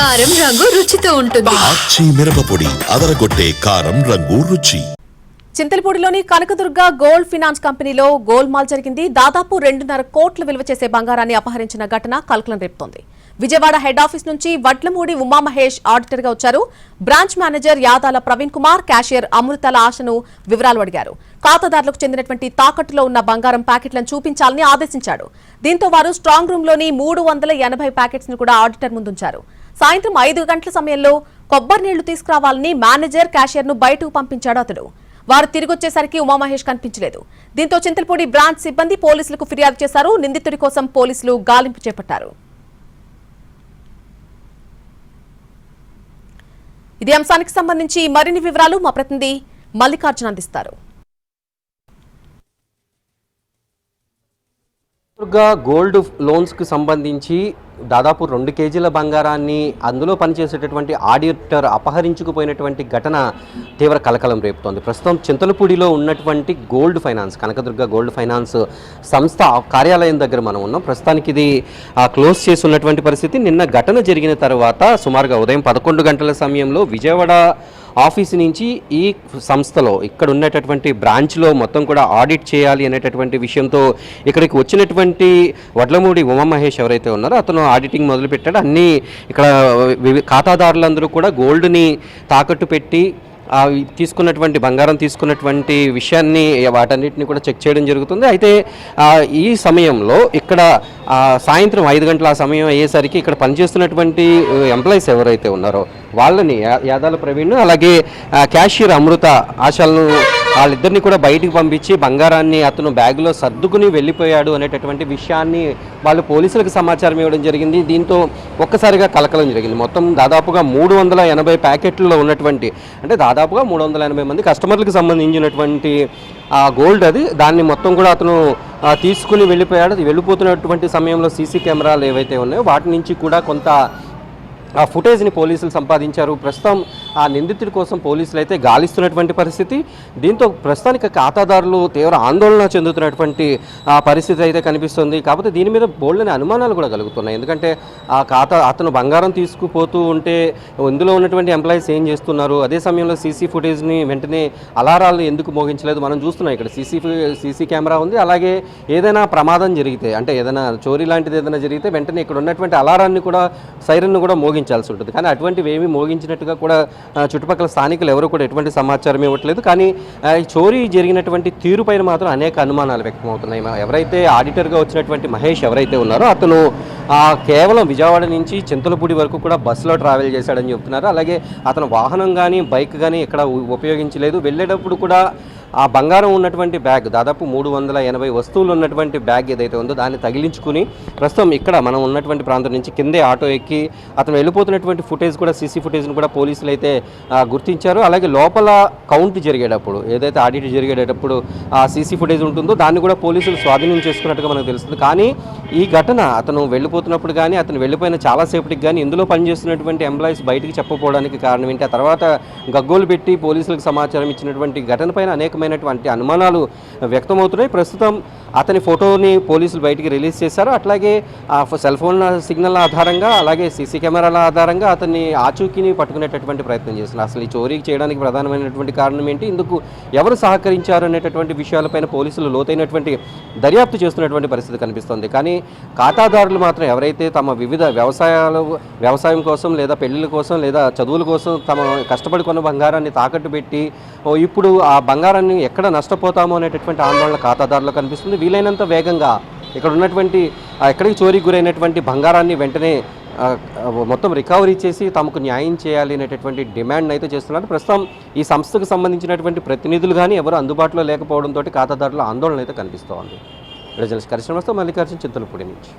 కారం రంగు రుచితో ఉంటుంది. ఆచి మిరపపొడి అదరగొట్టే కారం రంగు రుచి. చింతలపూడిలోని కనకదుర్గ గోల్డ్ ఫైనాన్స్ కంపెనీలో గోల్మాల్ జరిగింది. దాదాపు 2.5 కోట్ల విలువ చేసే బంగారాన్ని అపహరించిన ఘటన కలకలం రేపుతోంది. విజయవాడ హెడ్ ఆఫీస్ నుంచి వడ్లమూడి ఉమామహేష్ ఆడిటర్ గా వచ్చారు. Branch manager Yadala Praveen Kumar, cashier Amruthala ఆశను వివరాలు అడిగారు. ఖాతాదారులకు చెందినటువంటి తాకట్టులో ఉన్న బంగారం ప్యాకెట్లను చూపించాలని ఆదేశించాడు. దీంతో వారు స్ట్రాంగ్ రూమ్ లోని 380 ప్యాకెట్స్ ను కూడా ఆడిటర్ ముందుంచారు. సాయంత్రం 5 గంటల సమయంలో కొబ్బరి నీళ్లు తీసుకురావాలని మేనేజర్, క్యాషియర్ ను బయటకు పంపించాడు అతడు. వారు తిరిగొచ్చేసరికి ఉమామహేష్ కనిపించలేదు. దీంతో చింతలపూడి బ్రాంచ్ సిబ్బంది పోలీసులకు ఫిర్యాదు చేశారు. నిందితుడి కోసం పోలీసులు గాలింపు చేపట్టారు. ఇదే అంశానికి సంబంధించి మరిన్ని వివరాలు మా ప్రతినిధి మల్లికార్జున అందిస్తారు. గోల్డ్ లోన్స్ కి సంబంధించి దాదాపు 2 కేజీల బంగారాన్ని అందులో పనిచేసేటటువంటి ఆడిటర్ అపహరించుకుపోయినటువంటి ఘటన తీవ్ర కలకలం రేపుతోంది. ప్రస్తుతం చింతలపూడిలో ఉన్నటువంటి gold finance, Kanakadurga gold finance సంస్థ కార్యాలయం దగ్గర మనం ఉన్నాం. ప్రస్తుతానికి ఇది క్లోజ్ చేసి ఉన్నటువంటి పరిస్థితి. నిన్న ఘటన జరిగిన తర్వాత సుమారుగా ఉదయం 11 గంటల సమయంలో విజయవాడ ఆఫీస్ నుంచి ఈ సంస్థలో ఇక్కడ ఉన్నటువంటి బ్రాంచ్లో మొత్తం కూడా ఆడిట్ చేయాలి అనేటటువంటి విషయంతో ఇక్కడికి వచ్చినటువంటి వడ్లమూడి ఉమామహేష్ ఎవరైతే ఉన్నారో అతను ఆడిటింగ్ మొదలుపెట్టాడు. అన్నీ ఇక్కడ ఖాతాదారులందరూ కూడా గోల్డ్ని తాకట్టు పెట్టి తీసుకున్నటువంటి బంగారం తీసుకున్నటువంటి విషయాన్ని వాటన్నిటిని కూడా చెక్ చేయడం జరుగుతుంది. అయితే ఈ సమయంలో ఇక్కడ సాయంత్రం 5 గంటల సమయం అయ్యేసరికి ఇక్కడ పనిచేస్తున్నటువంటి ఎంప్లాయీస్ ఎవరైతే ఉన్నారో వాళ్ళని యాదాల ప్రవీణ్ అలాగే క్యాషియర్ అమృత ఆశలను వాళ్ళిద్దరిని కూడా బయటికి పంపించి బంగారాన్ని అతను బ్యాగులో సర్దుకుని వెళ్ళిపోయాడు అనేటటువంటి విషయాన్ని వాళ్ళు పోలీసులకు సమాచారం ఇవ్వడం జరిగింది. దీంతో ఒక్కసారిగా కలకలం జరిగింది. మొత్తం దాదాపుగా 380 ప్యాకెట్లలో ఉన్నటువంటి అంటే దాదాపుగా 380 మంది కస్టమర్లకు సంబంధించినటువంటి గోల్డ్ అది దాన్ని మొత్తం కూడా అతను తీసుకుని వెళ్ళిపోయాడు. అది వెళ్ళిపోతున్నటువంటి సమయంలో సీసీ కెమెరాలు ఏవైతే ఉన్నాయో వాటి నుంచి కూడా కొంత ఆ ఫుటేజ్ని పోలీసులు సంపాదించారు. ప్రస్తుతం ఆ నిందితుడి కోసం పోలీసులు అయితే గాలిస్తున్నటువంటి పరిస్థితి. దీంతో ప్రస్తుతానికి ఖాతాదారులు తీవ్ర ఆందోళన చెందుతున్నటువంటి పరిస్థితి అయితే కనిపిస్తుంది. కాకపోతే దీని మీద బోల్డని అనుమానాలు కూడా కలుగుతున్నాయి. ఎందుకంటే అతను బంగారం తీసుకుపోతూ ఉంటే ఇందులో ఉన్నటువంటి ఎంప్లాయీస్ ఏం చేస్తున్నారు, అదే సమయంలో సీసీ ఫుటేజ్ని వెంటనే అలారాలు ఎందుకు మోగించలేదు మనం చూస్తున్నాం. ఇక్కడ సీసీ కెమెరా ఉంది. అలాగే ఏదైనా ప్రమాదం జరిగితే అంటే ఏదైనా చోరీ లాంటిది ఏదైనా జరిగితే వెంటనే ఇక్కడ ఉన్నటువంటి అలారాన్ని కూడా సైరన్ను కూడా మోగించాల్సి ఉంటుంది. కానీ అటువంటివి ఏమీ మోగించినట్టుగా కూడా చుట్టుపక్కల స్థానికులు ఎవరు కూడా ఎటువంటి సమాచారం ఇవ్వట్లేదు. కానీ చోరీ జరిగినటువంటి తీరుపైన మాత్రం అనేక అనుమానాలు వ్యక్తమవుతున్నాయి. ఎవరైతే ఆడిటర్గా వచ్చినటువంటి మహేష్ ఎవరైతే ఉన్నారో అతను కేవలం విజయవాడ నుంచి చింతలపూడి వరకు కూడా బస్సులో ట్రావెల్ చేశాడని చెప్తున్నారు. అలాగే అతను వాహనం కానీ బైక్ కానీ ఎక్కడ ఉపయోగించలేదు. వెళ్ళేటప్పుడు కూడా ఆ బంగారం ఉన్నటువంటి బ్యాగ్ దాదాపు 380 వస్తువులు ఉన్నటువంటి బ్యాగ్ ఏదైతే ఉందో దాన్ని తగిలించుకుని ప్రస్తుతం ఇక్కడ మనం ఉన్నటువంటి ప్రాంతం నుంచి కిందే ఆటో ఎక్కి అతను వెళ్ళిపోతున్నటువంటి ఫుటేజ్ కూడా సీసీ ఫుటేజ్ను కూడా పోలీసులు అయితే గుర్తించారు. అలాగే లోపల కౌంట్ జరిగేటప్పుడు ఏదైతే ఆడిట్ జరిగేటప్పుడు ఆ సీసీ ఫుటేజ్ ఉంటుందో దాన్ని కూడా పోలీసులు స్వాధీనం చేసుకున్నట్టుగా మనకు తెలుస్తుంది. కానీ ఈ ఘటన అతను వెళ్ళిపోతున్నప్పుడు కానీ అతను వెళ్ళిపోయిన చాలాసేపటికి కానీ ఇందులో పనిచేస్తున్నటువంటి ఎంప్లాయీస్ బయటికి చెప్పకపోవడానికి కారణం ఏంటి, ఆ తర్వాత గగ్గోలు పెట్టి పోలీసులకు సమాచారం ఇచ్చినటువంటి ఘటన పైన అనేకమైనటువంటి అనుమానాలు వ్యక్తమవుతున్నాయి. ప్రస్తుతం అతని ఫోటోని పోలీసులు బయటికి రిలీజ్ చేశారు. అట్లాగే సెల్ ఫోన్ సిగ్నల్ ఆధారంగా అలాగే సీసీ కెమెరాల ఆధారంగా అతన్ని ఆచూకీని పట్టుకునేటటువంటి ప్రయత్నం చేస్తున్నారు. అసలు ఈ చోరీకి చేయడానికి ప్రధానమైనటువంటి కారణం ఏంటి, ఇందుకు ఎవరు సహకరించారు అనేటటువంటి విషయాలపైన పోలీసులు లోతైనటువంటి దర్యాప్తు చేస్తున్నటువంటి పరిస్థితి కనిపిస్తుంది. కానీ ఖాతాదారులు మాత్రం ఎవరైతే తమ వివిధ వ్యవసాయం కోసం లేదా పెళ్లిళ్ళ కోసం లేదా చదువుల కోసం తమ కష్టపడి కొన్న బంగారాన్ని తాకట్టు పెట్టి ఇప్పుడు ఆ బంగారాన్ని ఎక్కడ నష్టపోతామో అనేటటువంటి ఆందోళన ఖాతాదారులు కనిపిస్తుంది. వీలైనంత వేగంగా ఇక్కడ ఉన్నటువంటి ఎక్కడికి చోరీకి గురైనటువంటి బంగారాన్ని వెంటనే మొత్తం రికవరీ చేసి తమకు న్యాయం చేయాలి అనేటటువంటి డిమాండ్ అయితే చేస్తున్నారు. ప్రస్తుతం ఈ సంస్థకు సంబంధించినటువంటి ప్రతినిధులు కానీ ఎవరు అందుబాటులో లేకపోవడంతో ఖాతాదారుల ఆందోళన అయితే కనిపిస్తోంది. ప్రజల కరిశ్రమతో మల్లికార్జున, చింతలపూడి నుంచి.